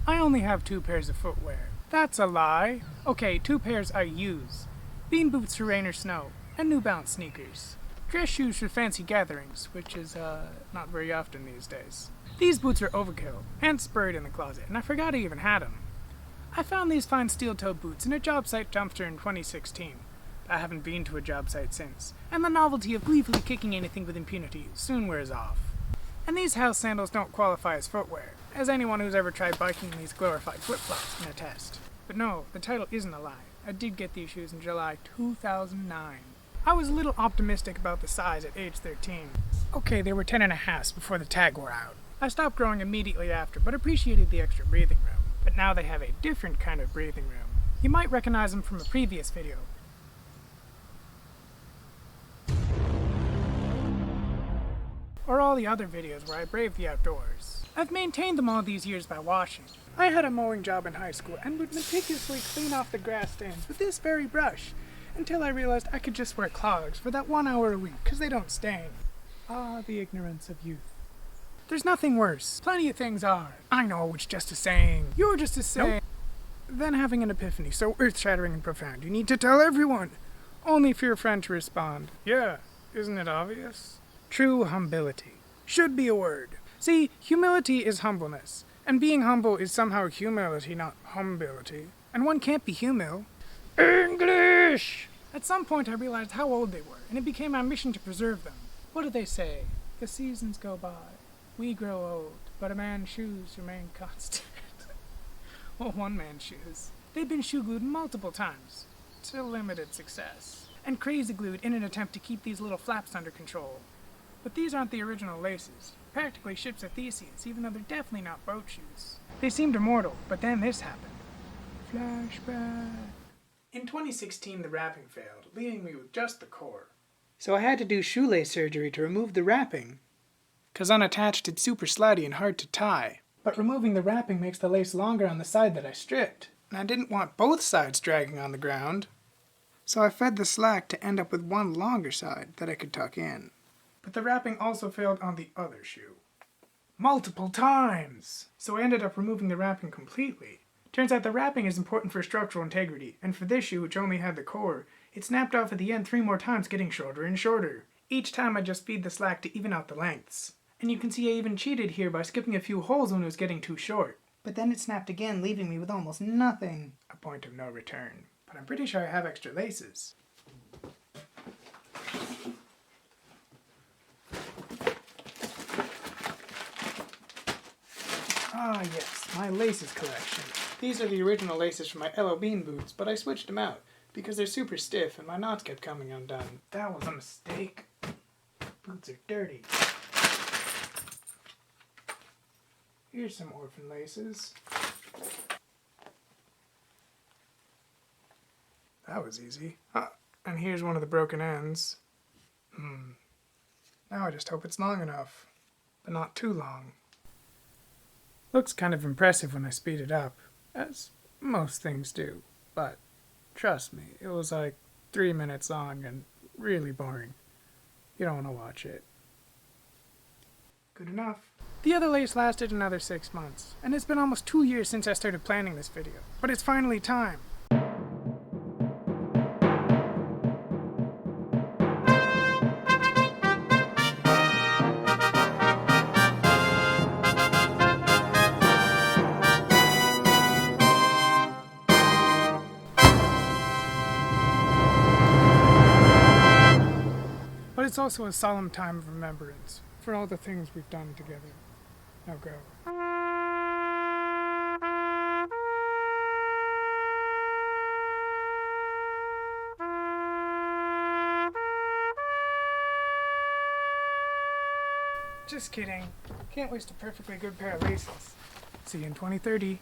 I only have 2 pairs of footwear. That's a lie. Okay, 2 pairs I use. Bean boots for rain or snow, and New Balance sneakers. Dress shoes for fancy gatherings, which is, not very often these days. These boots are overkill, and buried in the closet, and I forgot I even had them. I found these fine steel-toed boots in a job site dumpster in 2016. I haven't been to a job site since, and the novelty of gleefully kicking anything with impunity soon wears off. And these house sandals don't qualify as footwear, as anyone who's ever tried biking in these glorified flip-flops can attest. But no, the title isn't a lie. I did get these shoes in July 2009. I was a little optimistic about the size at age 13. Okay, they were 10.5 before the tag wore out. I stopped growing immediately after, but appreciated the extra breathing room. But now they have a different kind of breathing room. You might recognize them from a previous video. Or all the other videos where I braved the outdoors. I've maintained them all these years by washing. I had a mowing job in high school and would meticulously clean off the grass stains with this very brush, until I realized I could just wear clogs for that 1 hour a week, because they don't stain. Ah, the ignorance of youth. There's nothing worse. Plenty of things are. I know, it's just a saying. You're just a saying. Nope. Then having an epiphany so earth-shattering and profound, you need to tell everyone. Only for your friend to respond, yeah, isn't it obvious? True humility. Should be a word. See, humility is humbleness, and being humble is somehow humility, not humility. And one can't be humil. English! At some point I realized how old they were, and it became my mission to preserve them. What do they say? The seasons go by, we grow old, but a man's shoes remain constant. Well, one man's shoes. They've been shoe glued multiple times, to limited success, and crazy glued in an attempt to keep these little flaps under control. But these aren't the original laces. Practically ships of Theseus, even though they're definitely not boat shoes. They seemed immortal, but then this happened. Flashback. In 2016, the wrapping failed, leaving me with just the core. So I had to do shoelace surgery to remove the wrapping. 'Cause unattached it's super slutty and hard to tie. But removing the wrapping makes the lace longer on the side that I stripped. And I didn't want both sides dragging on the ground. So I fed the slack to end up with one longer side that I could tuck in. But the wrapping also failed on the other shoe. Multiple times! So I ended up removing the wrapping completely. Turns out the wrapping is important for structural integrity, and for this shoe, which only had the core, it snapped off at the end 3 more times, getting shorter and shorter. Each time I just feed the slack to even out the lengths. And you can see I even cheated here by skipping a few holes when it was getting too short. But then it snapped again, leaving me with almost nothing. A point of no return. But I'm pretty sure I have extra laces. Ah yes, my laces collection. These are the original laces from my Elo Bean boots, but I switched them out because they're super stiff and my knots kept coming undone. That was a mistake. Boots are dirty. Here's some orphan laces. That was easy. And here's one of the broken ends. Now I just hope it's long enough, but not too long. Looks kind of impressive when I speed it up, as most things do, but trust me, it was like 3 minutes long and really boring. You don't want to watch it. Good enough. The other lace lasted another 6 months, and it's been almost 2 years since I started planning this video, but it's finally time. But it's also a solemn time of remembrance for all the things we've done together. Now go. Just kidding. Can't waste a perfectly good pair of laces. See you in 2030.